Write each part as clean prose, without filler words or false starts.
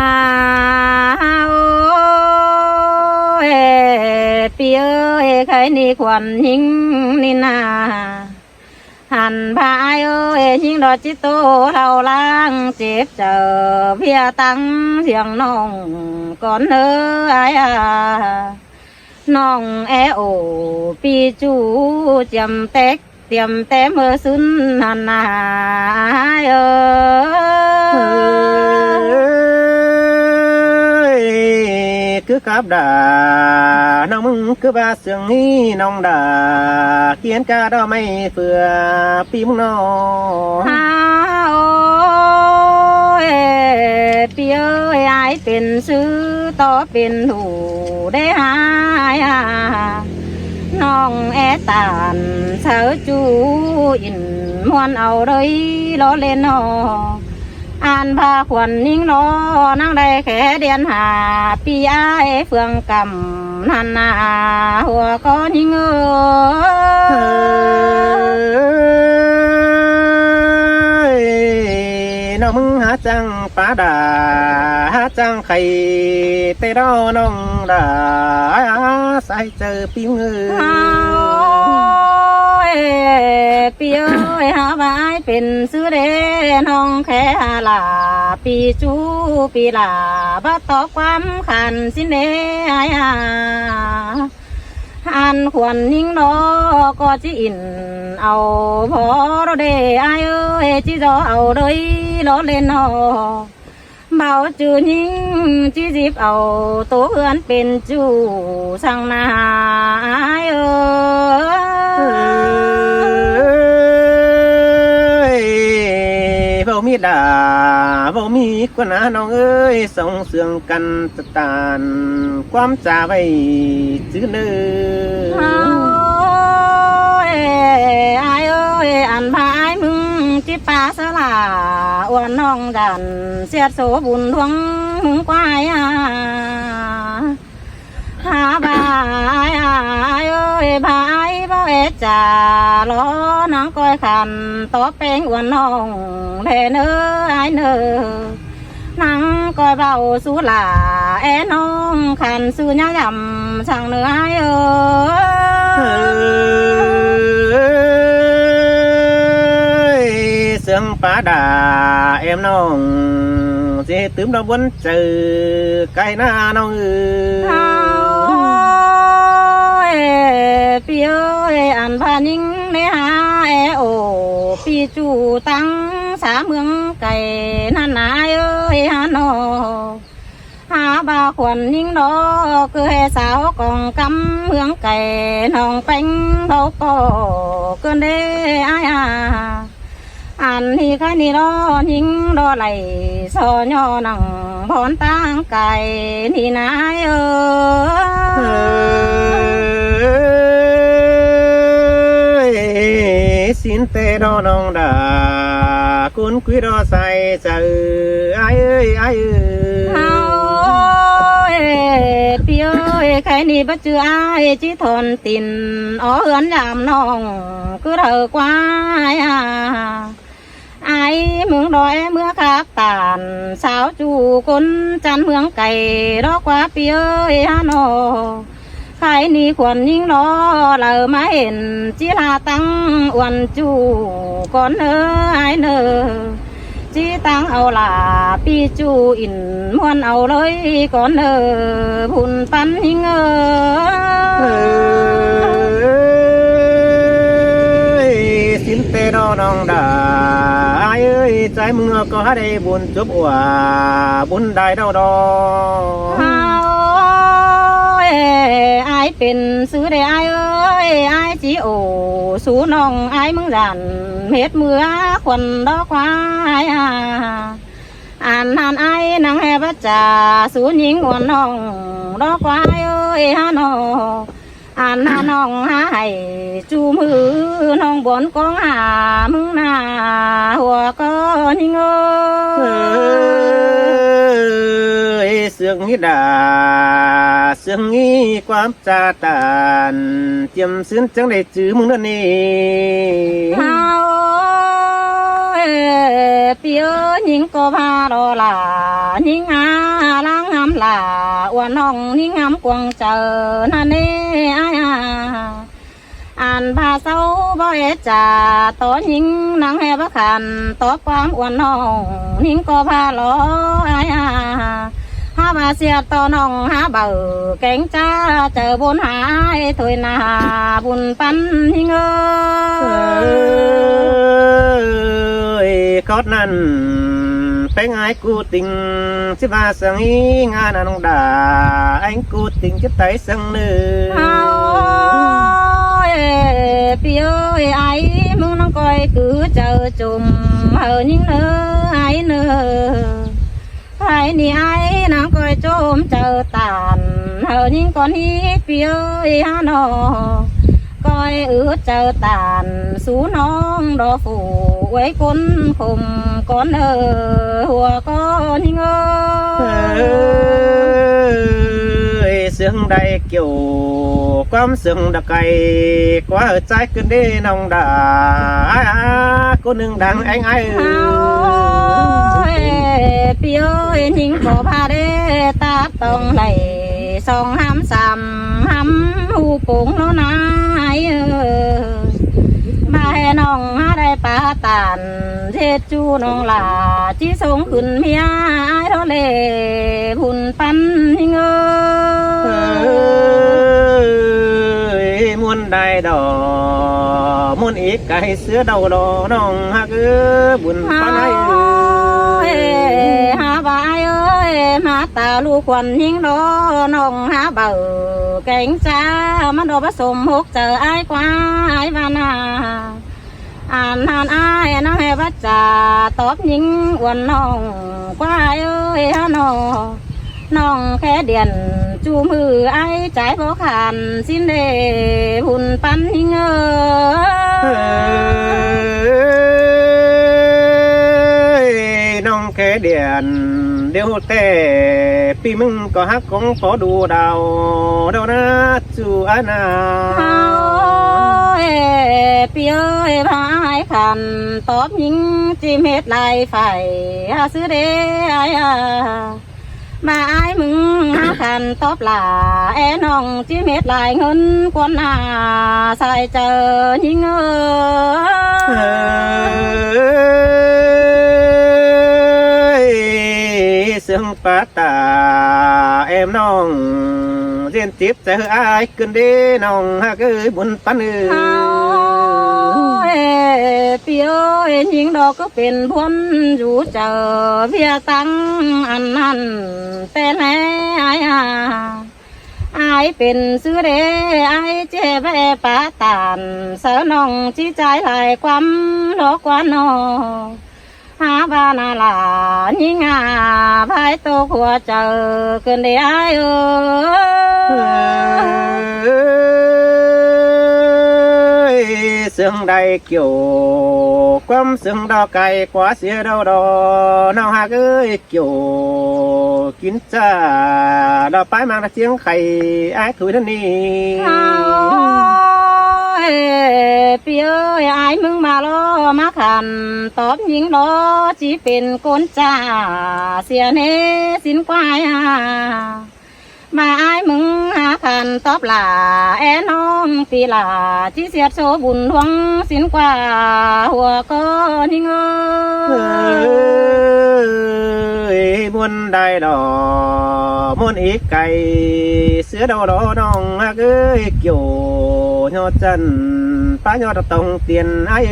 าโอ้ยปีเอ้ยใครนี่ควันหิงนี่นาหันพายเอ้ยหิงดอจิตโตเราล้างเจ็บเจอเพียตั้งเสียงน้องก่อนเอ้ยน้องแอโอปีจูจำเต็กเตรียมแต่เมื่อสุนหันนาเอ้ยคือกับด่าน้องมึงคือว่าเสียงนี้น้องด่าเขียนกาดอไม่เฟื่อปีมึงน้อฮาโอ้ยปีเอ้ยอายเป็นซื้อต่อเป็นหูได้หายน้องแอตานเสาจูอินมวนเอาเลยล้อเล่นนออ่านพาขวัญนิ่งรอนั่งได้แค่เดียนหาปีอ้ายเฟืองกำนันนาหัวก็นิ่งน้องมึงหาจังป้าด่าหาจังไข่เตรอน้องด่าใส่เจอปิ้งปีเอ้ยหาบายเป็นซื้อเดน้องแค่หาลาปีจูปีลาบัดตอกความขันสินเดอันควรนิ่งนอก็จิอินเอาพอเราเดอายเอ้ยจิจอเอาเลยล้อเล่นนอเบาจือนิ่งจิจิบเอาตัวเพื่อนเป็นจูสั่งนาอายเอ้ยเบามีด่าเบามีกว่านาน้องเอ้ยส่งเสียงกันตะตานความจ่าไว้จื้อเนื้ออายเอ้ยอันพายมึงจิปาสลาอ้วนน้องดันเสียดโสบุญทวงมึงควายหาบายอายเอ้ยพายบ่เอจ่าล้อน้องก้อยขันต่อเป็นอ้วนน้องเพเนื้ออายเนื้อนังก้อยเบาสู้หลาแอน้องขันสู้ยายำช่างเนื้ออายเอ้ยเสียงป้าด่าเอ็มน้องเสียตื้มดอกบนเจอไก่หน้าน้องปีเอ้ยอันพานิ่งในหาแอโอปีจูตั้งสาเมืองไก่นั่นนายเอ้ยฮานอหาบาขวัญนิ่งดอคือให้สาวกองกำเมืองไก่น้องเป็งเขาก็เกินได้อันนี้ใครนี่รอนิ่งรอไหลซอยอนังพรตั้งไก่นี่นายเอ้สินเตรอน้องด่าคุณคุยรอใส่เจอไอ้เอ้ยไอ้เอ้ยปีเอ้ยใครนี่บัจจือไอ้จิทนตินอ๋อเหือนยามน้องคือเธอกว่าไอ้เมืองดอยเมื่อคับตานสาวจูคนจันเมืองไก่รอกว่าปีเอ้ยฮานอใครนี่ควรยิ่งรอเรามาเห็นจิลาตั้งอวนจูก่อนเนอไอเนอจีตั้งเอาลาปีจูอินมวนเอาเลยก่อนเนอพุ่นปันหิงสินเตรอน้องด่าไอ้เอ้ยใจมึงก็ได้บุญจบว่าบุญได้ดอไอเป็นซื้อได้ไอเอ้ยไอจีโอสู้น้องไอมึงดันเม็ดเมื่อควันดอกควายอ่านนานไอนังแหบจ่าสู้หญิงอ้วนน้องดอกควายเอ้ยฮานออ่านนาน้องหาให้จูมือน้องบนกองหามึงหน้าหัวก็นิ่งเสียงฮิดาเสียงงี้ความจาตานเจียมซึ้งจังได้จื้อมึงนั่นนี่ ปีเอ้ยยิงก็พารอลายิงอาล้างงามลาอ้วนน้องยิงงามกวงเจอนั่นเอ้ยอ่านภาษาบ่เอจ่าต่อยิงนางแห่บขันต่อความอ้วนน้องยิงก็พาลอหาบาเสียต่อน้องหาเบาแกงจ้าเจอบนหายถอยนาบุญปันหิงเอ้ย có năn bé ai cu tình chứ ba sang ý nga là nông đà anh cu tình chứ tay sang nữ pi ơi ai mừng nó coi cứ chờ chùm hờ những nơ ai nơ ai ni ai nó coi chôm chờ tàn hờ những con hít pi ơi ha nó coi ướt chờ tàn sú non đỏ phủ quấy con khùng con hùa con những ơi sương đây kiểu quắm sương đặc cày quá ở trái cơn đi nông đà cô nương đang anh ai pi ơi những có ba đê ta tông này song ham sầm hắm hu cũng nó nái mà nong đây pa tàn chết chu nong là chỉ sống khun mía ai đó lệ bùn pan hình muôn đài đỏ muôn ít cái sữa đầu đỏ nong ha cứ buồn pan ai ha bài ơi mà ta lu quần hình đó nong ha bờ cánh xa mà đồ bắt sôm hút chờ ai qua ai van hàn ai nó hay bắt trà tốt những quần nong qua ai ơi ha nong khẽ điền chu mư ai trái vô khàn xin để hùn pan hình nong khẽ điền đều tè pi mừng có hát cũng có đu đào đâu na chu anh pi ơi hai khăn tốt những chim hết lại phải xứ đế ai mà ai mừng khăn tốt là e nong chim hết lại hơn con sai chờ những sương phát tà em nong liên tiếp chờ ai cơn đi nong ha cứ buồn pan pi ơi những đó cóเป็นพ้นอยู่เจอเพียตั้งอันนั้นแต่แล้ไอเป็นซื้อเดไอเจ็บปะตานเสนองจีใจหลายความโลกวันนอหาบานาลายิงาภายโตขัวเจอเกินได้ไอsương đây kiểu quắm sương đo cày quá xía đâu đó nào ha ơi kiểu kín cha đo bái mang ra tiếng khay ai thổi thân đi pi ơi ai mừng mà lo má khăn tóm những đó chỉเป็นcon cha xìa nê xin quay mà ai mừng há khăn tóm là em non pi là chỉ xiết số buồn hoang xin qua hùa con hình ơi muôn đài đỏ muôn ít cày sữa đâu đó nong ha ơi kiểu nho chân phá nho đặt tông tiền ai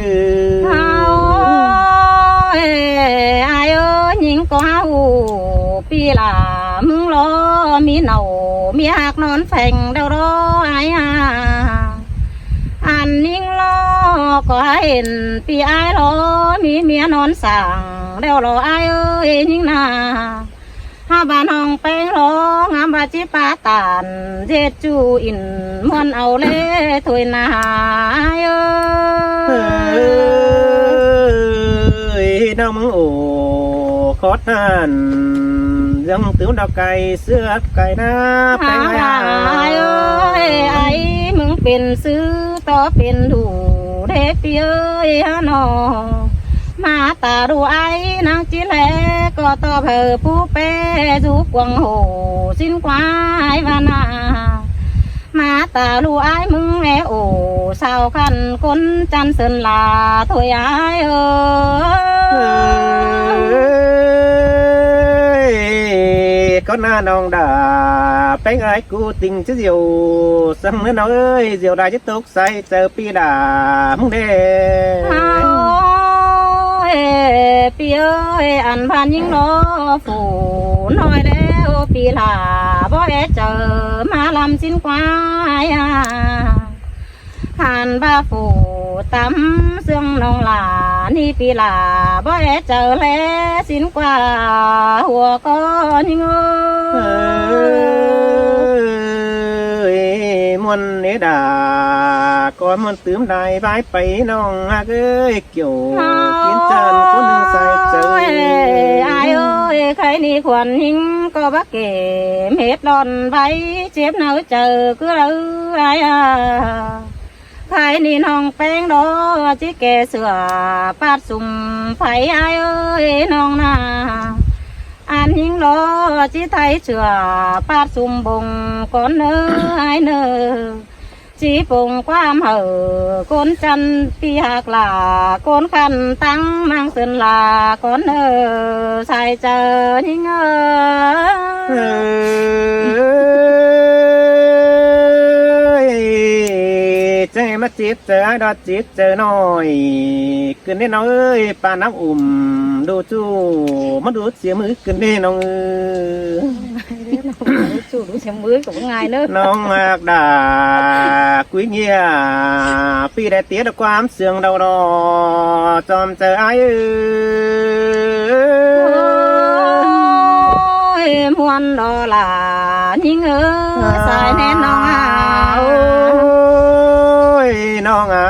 ai ơi những có hù pi là mừng lo mi nầu mi hạc non phèn đâu đó ai anh ninh lo có ห็น pi ai lo mi mía non sàng đâu lo ai ơi nhưng na ha bà nongแป้ง lo ngắm bà chỉ pa tàn dệt chu in muôn ao lê thôi na ai ơi nông ổ khó tàn dâng tướng đào cày xưa cày na ai ơi aiมึงเป็นซื้อต่อเป็นดูเด้เปียเอ้ยฮะนอ มาตาดูไอ้นางจีแลก็ต่อเพอผู้เป้จุกวังโหสิ้นควายวานามาตาดูไอ้มึงแอโอสาวคันคนจันเสินลาถอยไอ้có na nong đà bánh ai cu tình chứ diều sâm nữa nó ơi diều đài chứ tốt say chờ pi đà mong đê pi ơi ăn phan những nó phủ nói đeo pi là bó e chờ mà làm xin quái hàn ba phủ tắm xương nông là ni pi là bó e chờ lẽ xin qua hùa con nhưng ơi muôn nế đà có muôn tướm đài vai bấy nong ha ơi kiểu kiến trần có nương sai trời ai ơi khai ni khoản hình có bác kể hết đòn váy chép nào chờ cứ đâu ai khai ni nong beng đó chỉ kẻ sửa phát sùng phải ai ơi nong na anh hình đó chỉ thấy sửa phát sùng bùng con nơ ai nơ chỉ bùng quam hở con chân pi hạc là con khăn tăng mang sơn là con nơ sai chờ hình chạy mắt chết chờ ai đó chết chờ nồi cứ nên nó ơi bà nắm đồ chú mất đốt xía mới cứ nên nó chủ đủ xem mới của ngài nữa nó ngạc đà quý nhia pi đại tía được qua ám sương đâu đó chòm chờ ai ơi muôn đó là những sai nên nó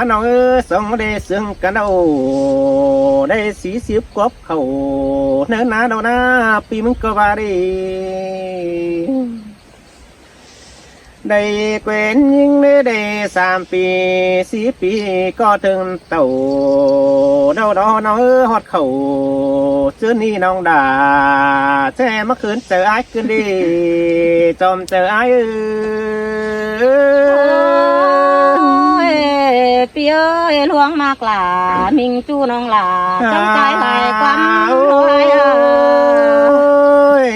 nó sống đây sương cả đầu đây xí xíp cốp khẩu nỡ ná đâu na pi mình cơ va đi đây quên nhưng nơi đây sam pi xí pi có thương tàu đâu đó nó hót khẩu chứ ni nong đà che mắc khướn chờ ai cứ đi chòm chờ ai pi ơi luang mạc là mình chu nong là trong trái lại quăng nói ơi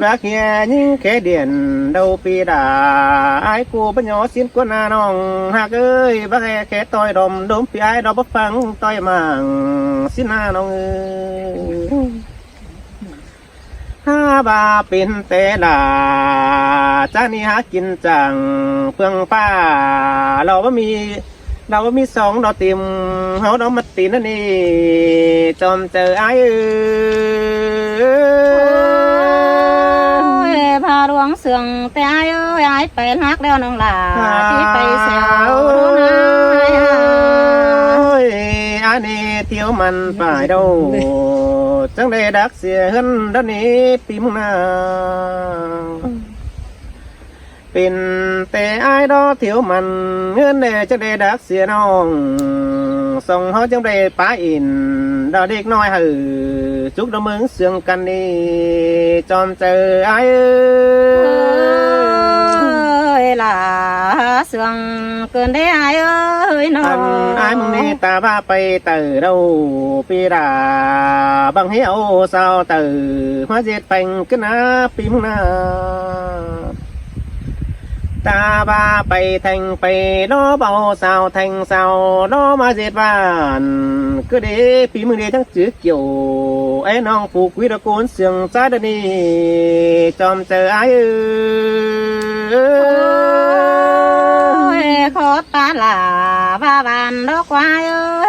bác nghe những cái điện đâu pi đà ai cô bắt nhỏ xin quân à nong hạc ơi bác nghe cái tôi đom đốm pi ai đó bắt phăng tôi màng xin à nong ha bà pin tê là cha ni háกินจังเฟืองฟ้าเราก็มีสองเราเตรียมเขาเรามาตีนั่นนี่จอมเจอไอ้พาหลวงเสืองแต่ไอ้เอ้ยไอ้ไปฮักแล้วน้องหลาที่ไปเสียวอันนี้เที่ยวมันไปđâuจังได้ดักเสียเฮินด้านนี้ปีมึงนาเป็นแต่ไอ้ดอเที่ยวมันเงินเดจังได้ดักเสียน้องส่งเขาจังได้ป้าอินดอเด็กน้อยหือจุกดอมึงเสืองกันนี่จอมเจอไอ้là sương cơn đấy ai ơi nó ai mong ni ta ba bay từ đâu pi đà bằng hiếu sao từ hóa diệt phanh cái ná pim na ta ba bay thành bay nó bao sao thành sao nó mà diệt bàn cứ để pim điทั้งchữ kiểu ấy non phụ quý đã cuốn sương trái đây đi chòm chờ ai khó ta là ba bàn đó quay ơi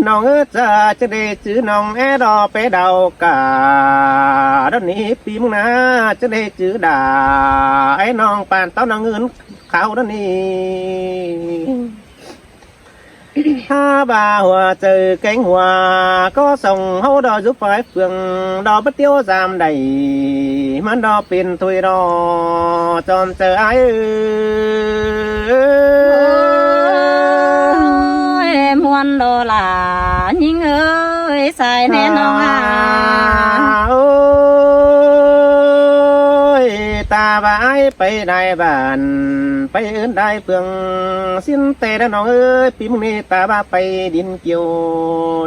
nong cha chứ đây chữ nong é đò bé đầu cả đó ní pim na chứ đây chữ đà ấy nong bàn tao nong ngươn khảo đó ní ha bà hòa trời cánh hòa có sông hấu đò giúp phải phường đò bất tiêu giảm đầy mắn đò pin thôi đò chọn chờ ai วนโดลายิงเอ้ยใส่แน่น้องอ่ะ โอ้ยตาบายไปได้บ้านไปเอิ้นได้เพื่องสิ้นเตะน้องเอ้ยปีมึงนี่ตาบาไปดินเกี่ยว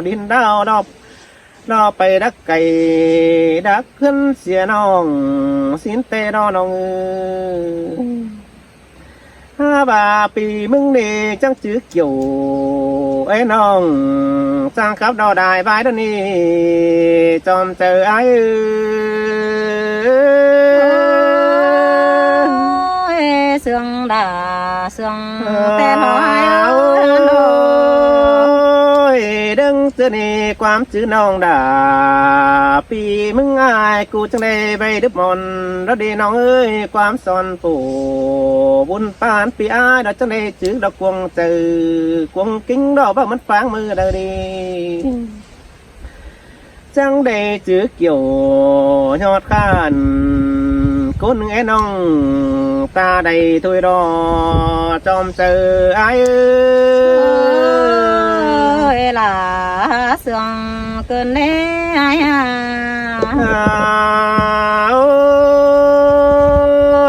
ดินดาวดอกรอไปดักไก่ดักขึ้นเสียน้องสิ้นเตะน้องเอ้ยบาปีมึงนี่จังจื้อเกี่ยวไอ้น้องจังครับดอได้บายเดี๋ยวนี้จอมเจอไอ้ เสื่องด่าเสื่องแต่น้อยเอ้ย ดึงเจนี่ความจื้อน้องด่าปีมึงอายกูจังได้ไปดึบมนแล้วดีน้องเอ้ยความสอนปู่บุญปานปีอายเราจังได้จื้อดอกกวงเจอกวงกิ้งดอกว่ามันฟางมือได้ดีจังได้จื้อเกี่ยวยอดข้านคนไอ้น้องตาใดถุยรอจอมเจอไอ้เอ้ย ล่ะเสื่องเกินแน่ไอ้ห่า โอ้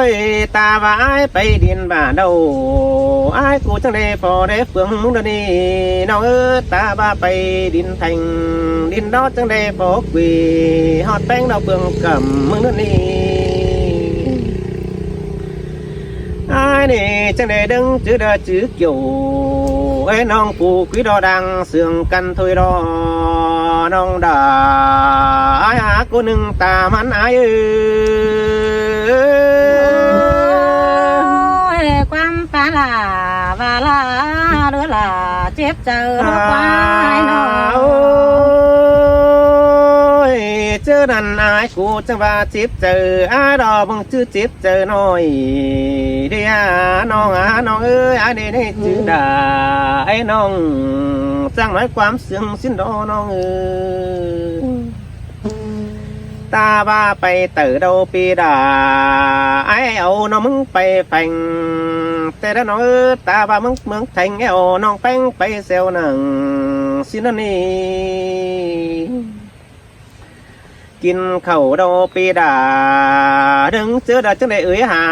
ยตาว่าไอ้ไปดินบ้านเดาไอ้กูจังได้พอได้เฟืองมึงเดี๋ยวนี้น้องเอ้ยตาว่าไปดินแทงดินดอจังได้พอกุยฮอดแป้งดอกเฟืองกำมึงเดี๋ยวนี้ไอ้นี่จังได้ดึงจื้อเด้อจื้อเกี่ยวไอ้น้องปู่คุยดอดังเสื่องกันถอยรอน้องด่าไอ้หากูหนึ่งตามันไอ้เอ้ย ความปลาลาวาลาเรือลาเจ็บเจอควายน้อง โอ้ยเจอนั่นไอ้กูจังว่าจิบเจอไอ้ดอกมึงจื้อจิบเจอหน่อยเดียน้องน้องเอ้ยไอ้นี่นี่จื้อด่าไอ้น้องจังหน่อยความเสื่องสิ้นดอน้องเอ้ยตาบ้าไปเต๋อเดาปีด่าไอ้เอาน้องมึงไปแฝงแต่แล้วน้องเอ้ยตาบ้ามึงเมืองแทงไอ้เอาน้องแป้งไปเซลหนังสินนี่กินข้าวเดาปีด่าดึงเจอด่าจังได้เอ่ยหา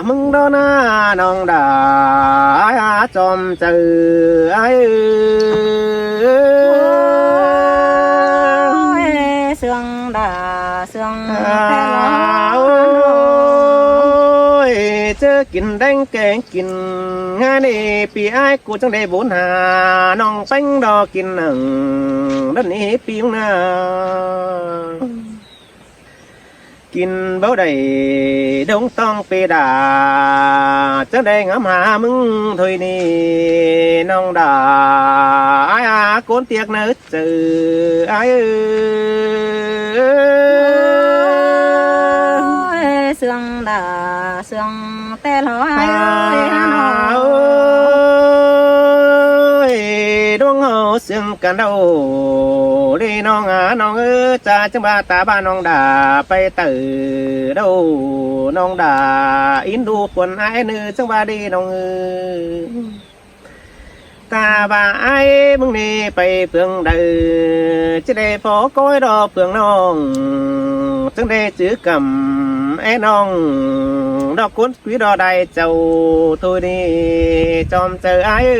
มึงดอหน้าน้องด่าไอ้จอมเจอไอ้ เสื่องด่าเสื่อง แต่ละเจอกินแดงแกงกินงานนี่ปีไอ้กูจังได้บุญหาน้องแป้งดอกินหนึ่งด้านนี้ปีมนากินเบ้าได้ดงต้องไปด่าจังได้งามหามึงถอยนี่น้องด่าไอ้โกนเตียกเนื้อเจอไอ้เสื่องด่าเสื่องแต่ละไอ้โอ้อ้ยดวงเฮาเสียงกันเดาดีน้องน้องจ่าจังบ้าตาบ้านน้องด่าไปเต๋อเดาน้องด่าอินดูคนไอ้เนื้อจังบ้าดีน้องตาบ้าไอ้มึงนี่ไปเพื่องเดือจะได้พอก้อยดอเพื่องน้องจังได้จื้อกำไอ้น้องดอกคุ้นquý đò đại châu thôi đi chòm chờ ai ơi